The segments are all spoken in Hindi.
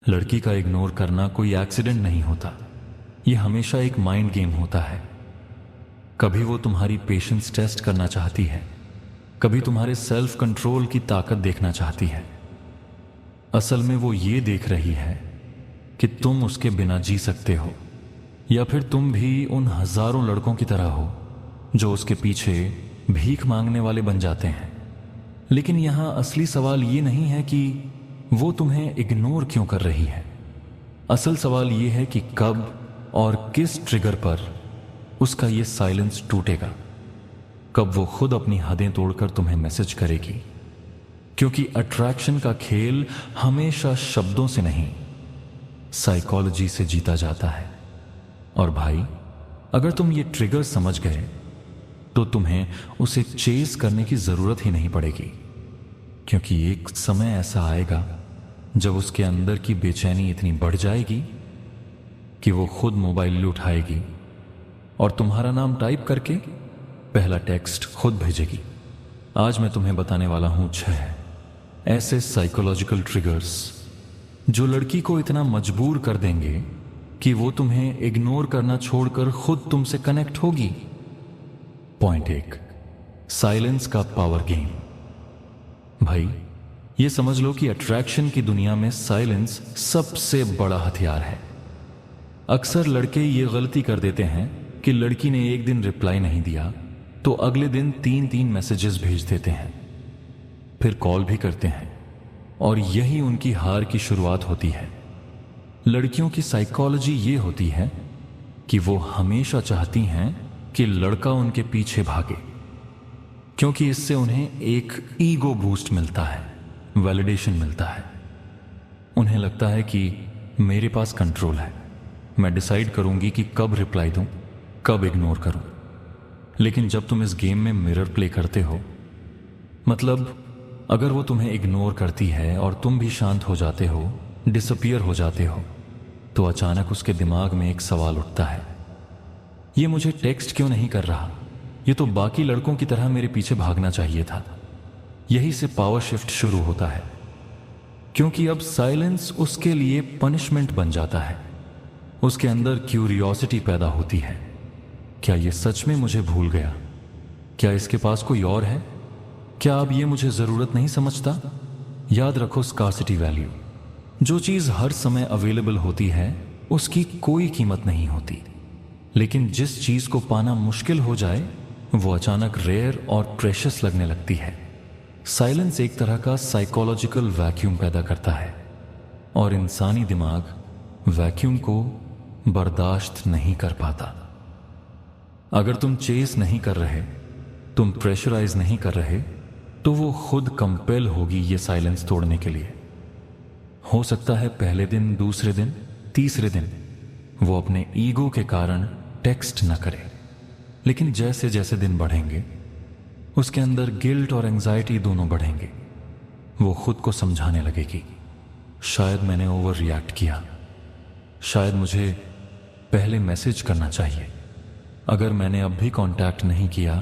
लड़की का इग्नोर करना कोई एक्सीडेंट नहीं होता। यह हमेशा एक माइंड गेम होता है। कभी वो तुम्हारी पेशेंस टेस्ट करना चाहती है, कभी तुम्हारे सेल्फ कंट्रोल की ताकत देखना चाहती है। असल में वो ये देख रही है कि तुम उसके बिना जी सकते हो, या फिर तुम भी उन हजारों लड़कों की तरह हो जो उसके पीछे भीख मांगने वाले बन जाते हैं। लेकिन यहां असली सवाल ये नहीं है कि वो तुम्हें इग्नोर क्यों कर रही है। असल सवाल ये है कि कब और किस ट्रिगर पर उसका ये साइलेंस टूटेगा, कब वो खुद अपनी हदें तोड़कर तुम्हें मैसेज करेगी। क्योंकि अट्रैक्शन का खेल हमेशा शब्दों से नहीं, साइकोलॉजी से जीता जाता है। और भाई, अगर तुम ये ट्रिगर समझ गए तो तुम्हें उसे चेस करने की जरूरत ही नहीं पड़ेगी। क्योंकि एक समय ऐसा आएगा जब उसके अंदर की बेचैनी इतनी बढ़ जाएगी कि वो खुद मोबाइल उठाएगी और तुम्हारा नाम टाइप करके पहला टेक्स्ट खुद भेजेगी। आज मैं तुम्हें बताने वाला हूं 6 ऐसे साइकोलॉजिकल ट्रिगर्स जो लड़की को इतना मजबूर कर देंगे कि वो तुम्हें इग्नोर करना छोड़कर खुद तुमसे कनेक्ट होगी। पॉइंट 1, साइलेंस का पावर गेम। भाई, ये समझ लो कि अट्रैक्शन की दुनिया में साइलेंस सबसे बड़ा हथियार है। अक्सर लड़के ये गलती कर देते हैं कि लड़की ने एक दिन रिप्लाई नहीं दिया तो अगले दिन 3-3 मैसेजेस भेज देते हैं, फिर कॉल भी करते हैं, और यही उनकी हार की शुरुआत होती है। लड़कियों की साइकोलॉजी ये होती है कि वो हमेशा चाहती हैं कि लड़का उनके पीछे भागे, क्योंकि इससे उन्हें एक ईगो बूस्ट मिलता है, वैलिडेशन मिलता है। उन्हें लगता है कि मेरे पास कंट्रोल है, मैं डिसाइड करूंगी कि कब रिप्लाई दूं, कब इग्नोर करूं। लेकिन जब तुम इस गेम में मिरर प्ले करते हो, मतलब अगर वो तुम्हें इग्नोर करती है और तुम भी शांत हो जाते हो, डिसअपियर हो जाते हो, तो अचानक उसके दिमाग में एक सवाल उठता है, ये मुझे टेक्स्ट क्यों नहीं कर रहा? ये तो बाकी लड़कों की तरह मेरे पीछे भागना चाहिए था। यही से पावर शिफ्ट शुरू होता है, क्योंकि अब साइलेंस उसके लिए पनिशमेंट बन जाता है। उसके अंदर क्यूरियोसिटी पैदा होती है, क्या ये सच में मुझे भूल गया? क्या इसके पास कोई और है? क्या अब ये मुझे जरूरत नहीं समझता? याद रखो, स्कार्सिटी वैल्यू। जो चीज हर समय अवेलेबल होती है उसकी कोई कीमत नहीं होती, लेकिन जिस चीज को पाना मुश्किल हो जाए वो अचानक रेयर और प्रेशियस लगने लगती है। साइलेंस एक तरह का साइकोलॉजिकल वैक्यूम पैदा करता है, और इंसानी दिमाग वैक्यूम को बर्दाश्त नहीं कर पाता। अगर तुम चेस नहीं कर रहे, तुम प्रेशराइज नहीं कर रहे, तो वो खुद कंपेल होगी ये साइलेंस तोड़ने के लिए। हो सकता है पहले दिन, दूसरे दिन, तीसरे दिन वो अपने ईगो के कारण टेक्स्ट न करे, लेकिन जैसे जैसे दिन बढ़ेंगे उसके अंदर गिल्ट और एंजाइटी दोनों बढ़ेंगे। वो खुद को समझाने लगेगी, शायद मैंने ओवर रिएक्ट किया, शायद मुझे पहले मैसेज करना चाहिए। अगर मैंने अब भी कांटेक्ट नहीं किया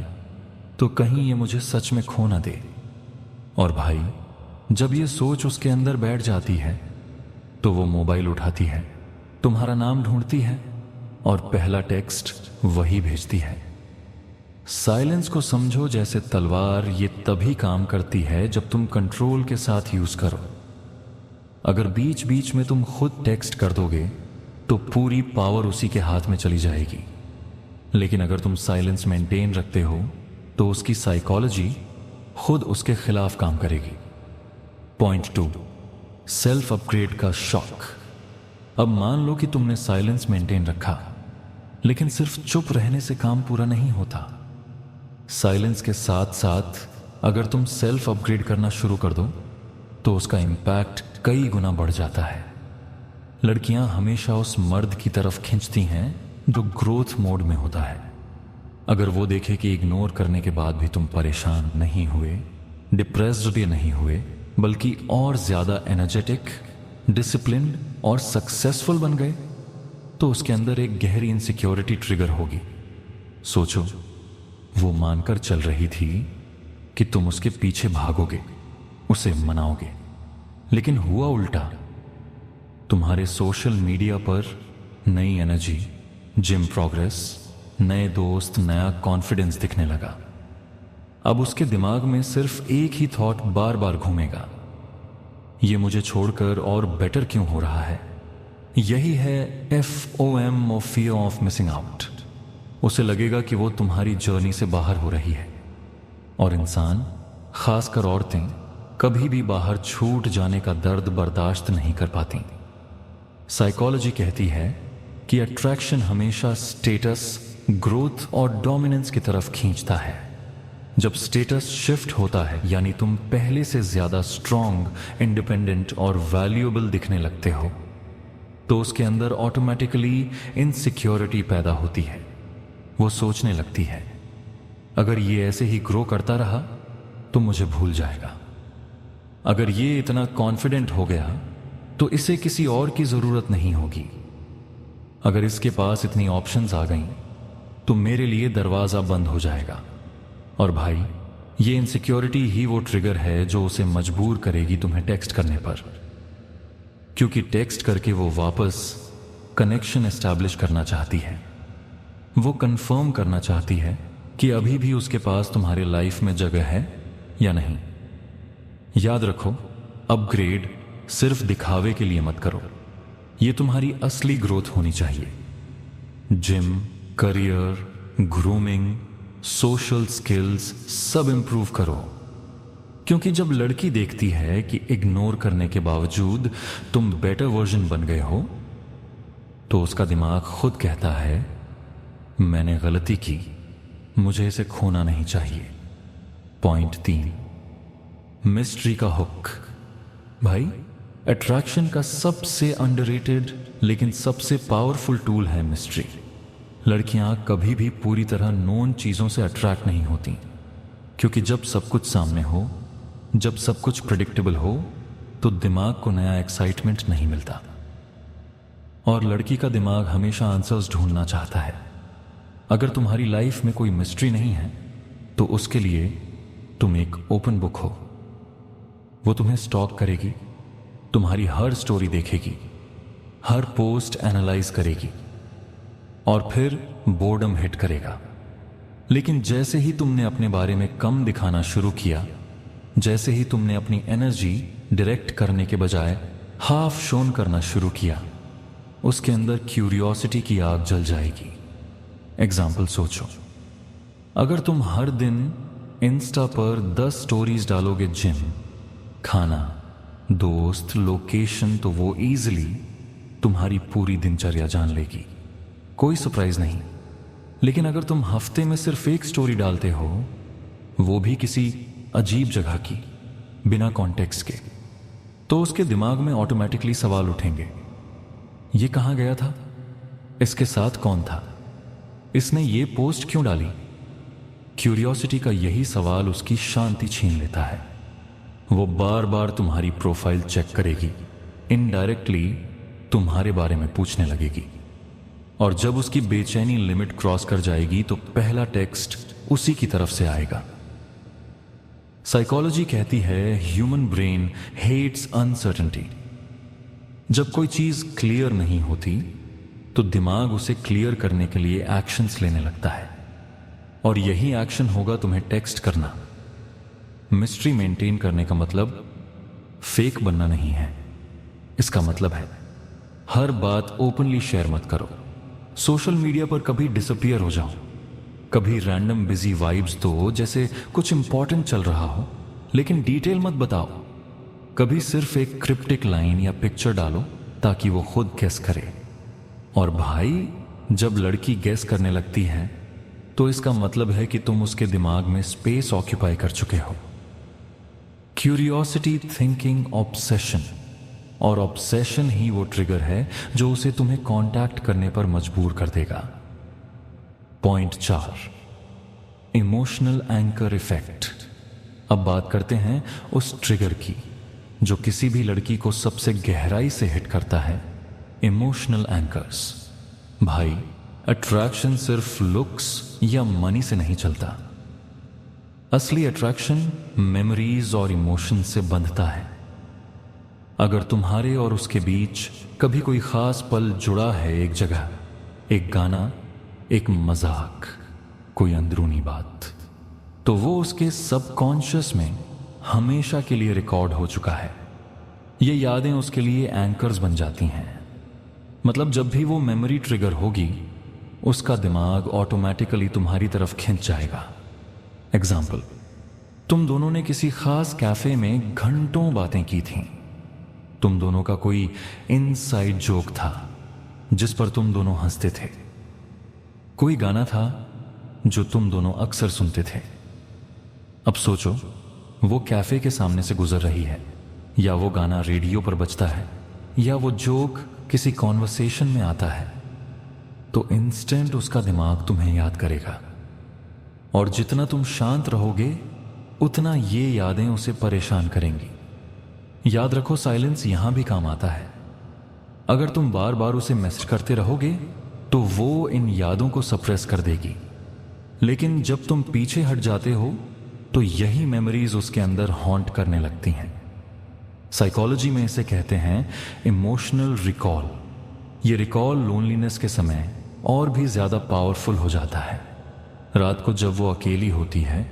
तो कहीं ये मुझे सच में खो ना दे। और भाई, जब ये सोच उसके अंदर बैठ जाती है तो वो मोबाइल उठाती है, तुम्हारा नाम ढूंढती है और पहला टेक्स्ट वही भेजती है। साइलेंस को समझो जैसे तलवार, ये तभी काम करती है जब तुम कंट्रोल के साथ यूज करो। अगर बीच बीच में तुम खुद टेक्स्ट कर दोगे तो पूरी पावर उसी के हाथ में चली जाएगी। लेकिन अगर तुम साइलेंस मेंटेन रखते हो तो उसकी साइकोलॉजी खुद उसके खिलाफ काम करेगी। पॉइंट 2, सेल्फ अपग्रेड का शॉक। अब मान लो कि तुमने साइलेंस मेंटेन रखा, लेकिन सिर्फ चुप रहने से काम पूरा नहीं होता। साइलेंस के साथ साथ अगर तुम सेल्फ अपग्रेड करना शुरू कर दो तो उसका इंपैक्ट कई गुना बढ़ जाता है। लड़कियां हमेशा उस मर्द की तरफ खींचती हैं जो ग्रोथ मोड में होता है। अगर वो देखे कि इग्नोर करने के बाद भी तुम परेशान नहीं हुए, डिप्रेस्ड भी नहीं हुए, बल्कि और ज्यादा एनर्जेटिक, डिसिप्लिन्ड और सक्सेसफुल बन गए, तो उसके अंदर एक गहरी इनसिक्योरिटी ट्रिगर होगी। सोचो, वो मानकर चल रही थी कि तुम उसके पीछे भागोगे, उसे मनाओगे, लेकिन हुआ उल्टा। तुम्हारे सोशल मीडिया पर नई एनर्जी, जिम प्रोग्रेस, नए दोस्त, नया कॉन्फिडेंस दिखने लगा। अब उसके दिमाग में सिर्फ एक ही थॉट बार बार घूमेगा, ये मुझे छोड़कर और बेटर क्यों हो रहा है। यही है FOM of fear of missing out. उसे लगेगा कि वो तुम्हारी जर्नी से बाहर हो रही है। और इंसान, खासकर औरतें, कभी भी बाहर छूट जाने का दर्द बर्दाश्त नहीं कर पाती। साइकोलॉजी कहती है कि अट्रैक्शन हमेशा स्टेटस, ग्रोथ और डोमिनेंस की तरफ खींचता है। जब स्टेटस शिफ्ट होता है, यानी तुम पहले से ज्यादा स्ट्रांग, इंडिपेंडेंट और वैल्यूएबल दिखने लगते हो, तो उसके अंदर ऑटोमेटिकली इनसिक्योरिटी पैदा होती है। वो सोचने लगती है, अगर ये ऐसे ही ग्रो करता रहा तो मुझे भूल जाएगा। अगर ये इतना कॉन्फिडेंट हो गया तो इसे किसी और की जरूरत नहीं होगी। अगर इसके पास इतनी ऑप्शंस आ गईं तो मेरे लिए दरवाजा बंद हो जाएगा। और भाई, ये इनसिक्योरिटी ही वो ट्रिगर है जो उसे मजबूर करेगी तुम्हें टेक्स्ट करने पर, क्योंकि टेक्स्ट करके वो वापस कनेक्शन एस्टैब्लिश करना चाहती है। वो कंफर्म करना चाहती है कि अभी भी उसके पास तुम्हारे लाइफ में जगह है या नहीं। याद रखो, अपग्रेड सिर्फ दिखावे के लिए मत करो, ये तुम्हारी असली ग्रोथ होनी चाहिए। Gym, career, grooming, social skills सब इंप्रूव करो, क्योंकि जब लड़की देखती है कि इग्नोर करने के बावजूद तुम बेटर वर्जन बन गए हो, तो उसका दिमाग खुद कहता है, मैंने गलती की, मुझे इसे खोना नहीं चाहिए। पॉइंट 3, मिस्ट्री का हुक। भाई, अट्रैक्शन का सबसे अंडररेटेड लेकिन सबसे पावरफुल टूल है मिस्ट्री। लड़कियां कभी भी पूरी तरह नोन चीजों से अट्रैक्ट नहीं होती, क्योंकि जब सब कुछ सामने हो, जब सब कुछ प्रेडिक्टेबल हो, तो दिमाग को नया एक्साइटमेंट नहीं मिलता। और लड़की का दिमाग हमेशा आंसर्स ढूंढना चाहता है। अगर तुम्हारी लाइफ में कोई मिस्ट्री नहीं है तो उसके लिए तुम एक ओपन बुक हो। वो तुम्हें स्टॉक करेगी, तुम्हारी हर स्टोरी देखेगी, हर पोस्ट एनालाइज करेगी और फिर बोर्डम हिट करेगा। लेकिन जैसे ही तुमने अपने बारे में कम दिखाना शुरू किया, जैसे ही तुमने अपनी एनर्जी डायरेक्ट करने के बजाय हाफ शोन करना शुरू किया, उसके अंदर क्यूरियोसिटी की आग जल जाएगी। एग्जाम्पल सोचो, अगर तुम हर दिन इंस्टा पर 10 स्टोरीज डालोगे जिम, खाना, दोस्त, लोकेशन, तो वो इजीली तुम्हारी पूरी दिनचर्या जान लेगी, कोई सरप्राइज नहीं। लेकिन अगर तुम हफ्ते में सिर्फ एक स्टोरी डालते हो, वो भी किसी अजीब जगह की, बिना कॉन्टेक्स्ट के, तो उसके दिमाग में ऑटोमेटिकली सवाल उठेंगे, ये कहां गया था, इसके साथ कौन था, इसने ये पोस्ट क्यों डाली। क्यूरियोसिटी का यही सवाल उसकी शांति छीन लेता है। वो बार बार तुम्हारी प्रोफाइल चेक करेगी, इनडायरेक्टली तुम्हारे बारे में पूछने लगेगी। और जब उसकी बेचैनी लिमिट क्रॉस कर जाएगी तो पहला टेक्स्ट उसी की तरफ से आएगा। साइकोलॉजी कहती है, ह्यूमन ब्रेन हेट्स अनसर्टेनिटी। जब कोई चीज क्लियर नहीं होती तो दिमाग उसे क्लियर करने के लिए एक्शंस लेने लगता है, और यही एक्शन होगा तुम्हें टेक्स्ट करना। मिस्ट्री मेंटेन करने का मतलब फेक बनना नहीं है। इसका मतलब है हर बात ओपनली शेयर मत करो। सोशल मीडिया पर कभी डिसअपियर हो जाओ, कभी रैंडम बिजी वाइब्स दो जैसे कुछ इंपॉर्टेंट चल रहा हो, लेकिन डिटेल मत बताओ। कभी सिर्फ एक क्रिप्टिक लाइन या पिक्चर डालो ताकि वो खुद गेस करे। और भाई, जब लड़की गेस करने लगती है तो इसका मतलब है कि तुम उसके दिमाग में स्पेस ऑक्यूपाई कर चुके हो। क्यूरियोसिटी, थिंकिंग, ऑब्सेशन, और ऑब्सेशन ही वो ट्रिगर है जो उसे तुम्हें कांटेक्ट करने पर मजबूर कर देगा। Point 4, emotional anchor effect. अब बात करते हैं उस ट्रिगर की जो किसी भी लड़की को सबसे गहराई से हिट करता है, इमोशनल एंकर्स। भाई, अट्रैक्शन सिर्फ लुक्स या मनी से नहीं चलता। असली अट्रैक्शन मेमोरीज और इमोशन से बंधता है। अगर तुम्हारे और उसके बीच कभी कोई खास पल जुड़ा है, एक जगह, एक गाना, एक मजाक, कोई अंदरूनी बात, तो वो उसके सबकॉन्शियस में हमेशा के लिए रिकॉर्ड हो चुका है। ये यादें उसके लिए एंकर्स बन जाती हैं। मतलब जब भी वो मेमोरी ट्रिगर होगी, उसका दिमाग ऑटोमेटिकली तुम्हारी तरफ खिंच जाएगा। एग्जाम्पल, तुम दोनों ने किसी खास कैफे में घंटों बातें की थीं। तुम दोनों का कोई इनसाइड जोक था जिस पर तुम दोनों हंसते थे। कोई गाना था जो तुम दोनों अक्सर सुनते थे। अब सोचो, वो कैफे के सामने से गुजर रही है, या वो गाना रेडियो पर बजता है, या वो जोक किसी कॉन्वर्सेशन में आता है, तो इंस्टेंट उसका दिमाग तुम्हें याद करेगा। और जितना तुम शांत रहोगे, उतना ये यादें उसे परेशान करेंगी। याद रखो, साइलेंस यहां भी काम आता है। अगर तुम बार बार उसे मैसेज करते रहोगे तो वो इन यादों को सप्रेस कर देगी। लेकिन जब तुम पीछे हट जाते हो तो यही मेमोरीज उसके अंदर हॉन्ट करने लगती हैं। साइकोलॉजी में इसे कहते हैं इमोशनल रिकॉल। ये रिकॉल लोनलीनेस के समय और भी ज्यादा पावरफुल हो जाता है। रात को जब वो अकेली होती है,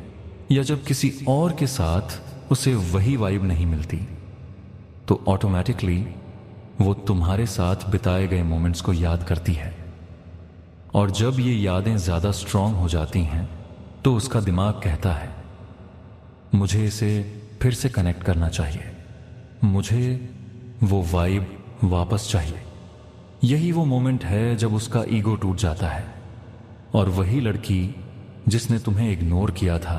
या जब किसी और के साथ उसे वही वाइब नहीं मिलती, तो ऑटोमेटिकली वो तुम्हारे साथ बिताए गए मोमेंट्स को याद करती है। और जब ये यादें ज्यादा स्ट्रांग हो जाती हैं, तो उसका दिमाग कहता है, मुझे इसे फिर से कनेक्ट करना चाहिए, मुझे वो वाइब वापस चाहिए। यही वो मोमेंट है जब उसका ईगो टूट जाता है, और वही लड़की जिसने तुम्हें इग्नोर किया था,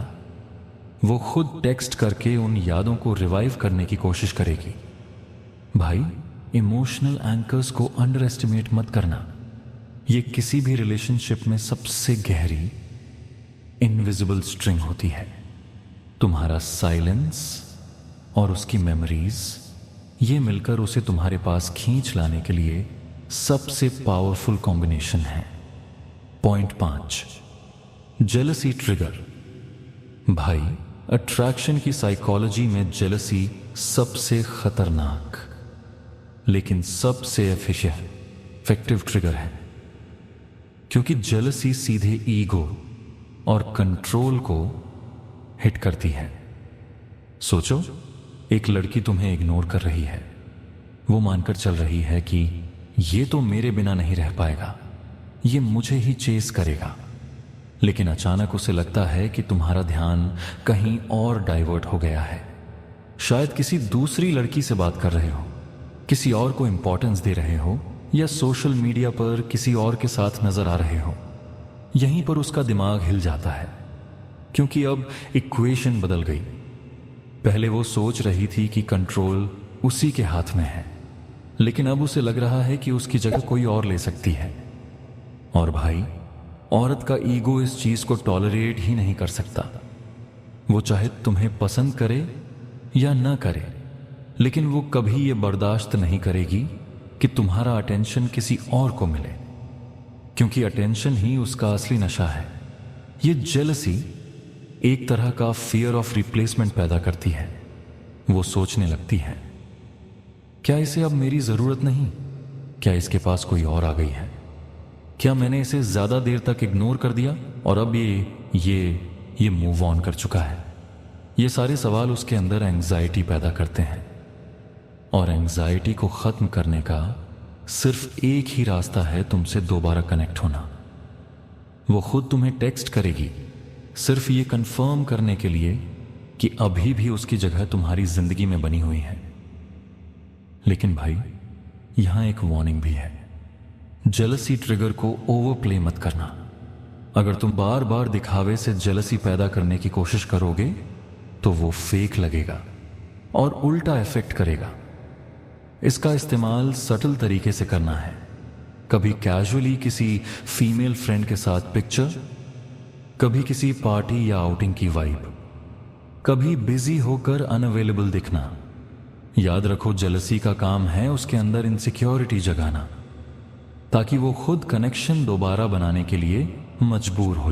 वो खुद टेक्स्ट करके उन यादों को रिवाइव करने की कोशिश करेगी। भाई, इमोशनल एंकर्स को अंडर एस्टिमेट मत करना। ये किसी भी रिलेशनशिप में सबसे गहरी इनविजिबल स्ट्रिंग होती है। तुम्हारा साइलेंस और उसकी मेमोरीज, ये मिलकर उसे तुम्हारे पास खींच लाने के लिए सबसे पावरफुल कॉम्बिनेशन है। Point 5, jealousy trigger. भाई, अट्रैक्शन की साइकोलॉजी में जेलसी सबसे खतरनाक लेकिन सबसे इफेक्टिव ट्रिगर है, क्योंकि जेलसी सीधे ईगो और कंट्रोल को हिट करती है। सोचो, एक लड़की तुम्हें इग्नोर कर रही है। वो मानकर चल रही है कि ये तो मेरे बिना नहीं रह पाएगा, ये मुझे ही चेस करेगा। लेकिन अचानक उसे लगता है कि तुम्हारा ध्यान कहीं और डाइवर्ट हो गया है। शायद किसी दूसरी लड़की से बात कर रहे हो, किसी और को इंपॉर्टेंस दे रहे हो, या सोशल मीडिया पर किसी और के साथ नजर आ रहे हो। यहीं पर उसका दिमाग हिल जाता है, क्योंकि अब इक्वेशन बदल गई। पहले वो सोच रही थी कि कंट्रोल उसी के हाथ में है, लेकिन अब उसे लग रहा है कि उसकी जगह कोई और ले सकती है। और भाई, औरत का ईगो इस चीज को टॉलरेट ही नहीं कर सकता। वो चाहे तुम्हें पसंद करे या ना करे, लेकिन वो कभी ये बर्दाश्त नहीं करेगी कि तुम्हारा अटेंशन किसी और को मिले, क्योंकि अटेंशन ही उसका असली नशा है। ये जेलसी एक तरह का फियर ऑफ रिप्लेसमेंट पैदा करती है। वो सोचने लगती है, क्या इसे अब मेरी जरूरत नहीं? क्या इसके पास कोई और आ गई है? क्या मैंने इसे ज्यादा देर तक इग्नोर कर दिया और अब ये मूव ऑन कर चुका है? ये सारे सवाल उसके अंदर एंग्जाइटी पैदा करते हैं, और एंग्जाइटी को खत्म करने का सिर्फ एक ही रास्ता है, तुमसे दोबारा कनेक्ट होना। वो खुद तुम्हें टेक्स्ट करेगी, सिर्फ ये कंफर्म करने के लिए कि अभी भी उसकी जगह तुम्हारी जिंदगी में बनी हुई है। लेकिन भाई, यहां एक वार्निंग भी है। जेलसी ट्रिगर को ओवरप्ले मत करना। अगर तुम बार बार दिखावे से जेलसी पैदा करने की कोशिश करोगे तो वो फेक लगेगा और उल्टा इफेक्ट करेगा। इसका इस्तेमाल सटल तरीके से करना है। कभी कैजुअली किसी फीमेल फ्रेंड के साथ पिक्चर, कभी किसी पार्टी या आउटिंग की वाइब, कभी बिजी होकर अनअवेलेबल दिखना। याद रखो, जेलसी का काम है उसके अंदर इनसिक्योरिटी जगाना, ताकि वो खुद कनेक्शन दोबारा बनाने के लिए मजबूर हो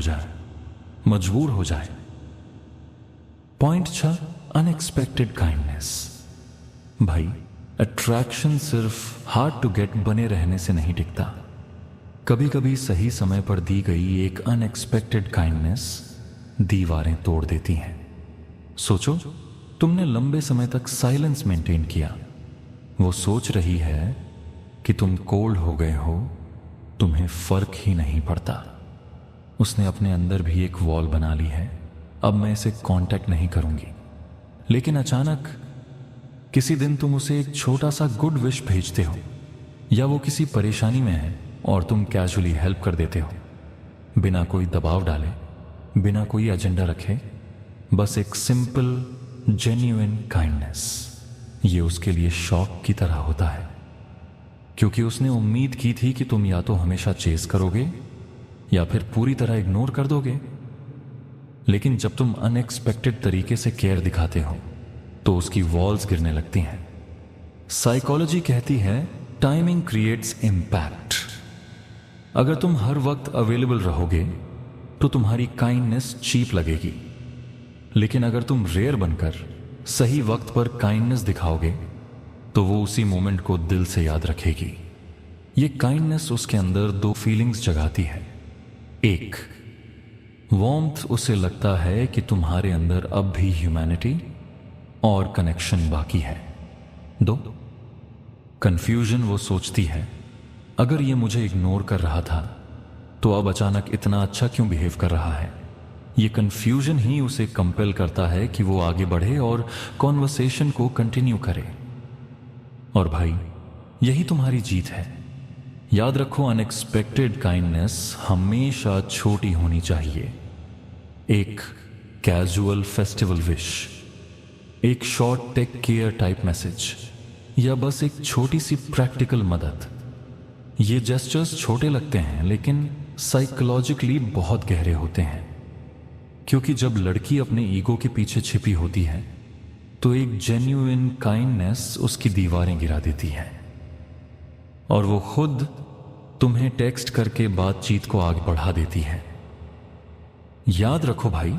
जाए। Point 6, unexpected kindness. भाई, अट्रैक्शन सिर्फ हार्ड टू गेट बने रहने से नहीं टिकता। कभी कभी सही समय पर दी गई एक अनएक्सपेक्टेड काइंडनेस दीवारें तोड़ देती हैं। सोचो, तुमने लंबे समय तक साइलेंस मेंटेन किया। वो सोच रही है कि तुम कोल्ड हो गए हो, तुम्हें फर्क ही नहीं पड़ता। उसने अपने अंदर भी एक वॉल बना ली है, अब मैं इसे कांटेक्ट नहीं करूंगी। लेकिन अचानक किसी दिन तुम उसे एक छोटा सा गुड विश भेजते हो, या वो किसी परेशानी में है और तुम कैजुअली हेल्प कर देते हो, बिना कोई दबाव डाले, बिना कोई एजेंडा रखे, बस एक सिंपल जेन्युइन काइंडनेस। ये उसके लिए शॉक की तरह होता है, क्योंकि उसने उम्मीद की थी कि तुम या तो हमेशा चेस करोगे या फिर पूरी तरह इग्नोर कर दोगे। लेकिन जब तुम अनएक्सपेक्टेड तरीके से केयर दिखाते हो तो उसकी वॉल्स गिरने लगती हैं। साइकोलॉजी कहती है टाइमिंग क्रिएट्स इम्पैक्ट। अगर तुम हर वक्त अवेलेबल रहोगे तो तुम्हारी काइंडनेस चीप लगेगी, लेकिन अगर तुम रेयर बनकर सही वक्त पर काइंडनेस दिखाओगे तो वो उसी मोमेंट को दिल से याद रखेगी। ये काइंडनेस उसके अंदर दो फीलिंग्स जगाती है। एक, वार्मथ, उसे लगता है कि तुम्हारे अंदर अब भी ह्यूमैनिटी और कनेक्शन बाकी है। दो, कंफ्यूजन, वो सोचती है अगर ये मुझे इग्नोर कर रहा था तो अब अचानक इतना अच्छा क्यों बिहेव कर रहा है। ये कंफ्यूजन ही उसे कंपेल करता है कि वो आगे बढ़े और कॉन्वर्सेशन को कंटिन्यू करे। और भाई, यही तुम्हारी जीत है। याद रखो, अनएक्सपेक्टेड काइंडनेस हमेशा छोटी होनी चाहिए। एक कैजुअल फेस्टिवल विश, एक short take care type message, या बस एक छोटी सी प्रैक्टिकल मदद। ये जेस्चर्स छोटे लगते हैं लेकिन साइकोलॉजिकली बहुत गहरे होते हैं, क्योंकि जब लड़की अपने ईगो के पीछे छिपी होती है तो एक जेन्युइन काइंडनेस उसकी दीवारें गिरा देती है और वो खुद तुम्हें टेक्स्ट करके बातचीत को आगे बढ़ा देती है। याद रखो भाई,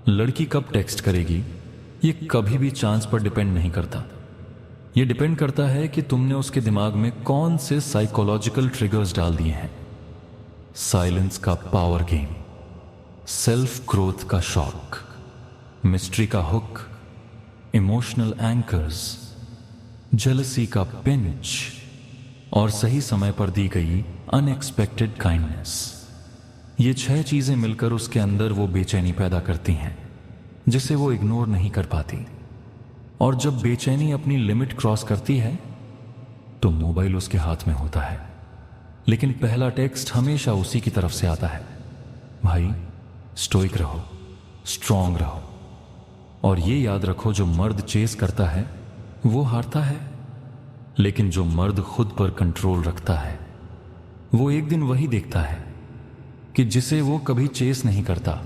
लड़की कब टेक्स्ट करेगी ये कभी भी चांस पर डिपेंड नहीं करता। ये डिपेंड करता है कि तुमने उसके दिमाग में कौन से साइकोलॉजिकल ट्रिगर्स डाल दिए हैं। साइलेंस का पावर गेम, सेल्फ ग्रोथ का शॉक, मिस्ट्री का हुक, इमोशनल एंकर्स, जेलसी का पिंच और सही समय पर दी गई अनएक्सपेक्टेड काइंडनेस। ये 6 चीजें मिलकर उसके अंदर वो बेचैनी पैदा करती हैं जिसे वो इग्नोर नहीं कर पाती। और जब बेचैनी अपनी लिमिट क्रॉस करती है तो मोबाइल उसके हाथ में होता है, लेकिन पहला टेक्स्ट हमेशा उसी की तरफ से आता है, भाई स्टोइक रहो, स्ट्रांग रहो। और ये याद रखो, जो मर्द चेस करता है वो हारता है, लेकिन जो मर्द खुद पर कंट्रोल रखता है वो एक दिन वही देखता है कि जिसे वो कभी चेस नहीं करता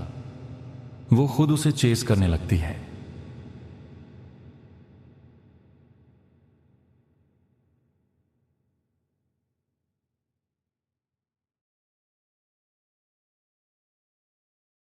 वो खुद उसे चेस करने लगती है।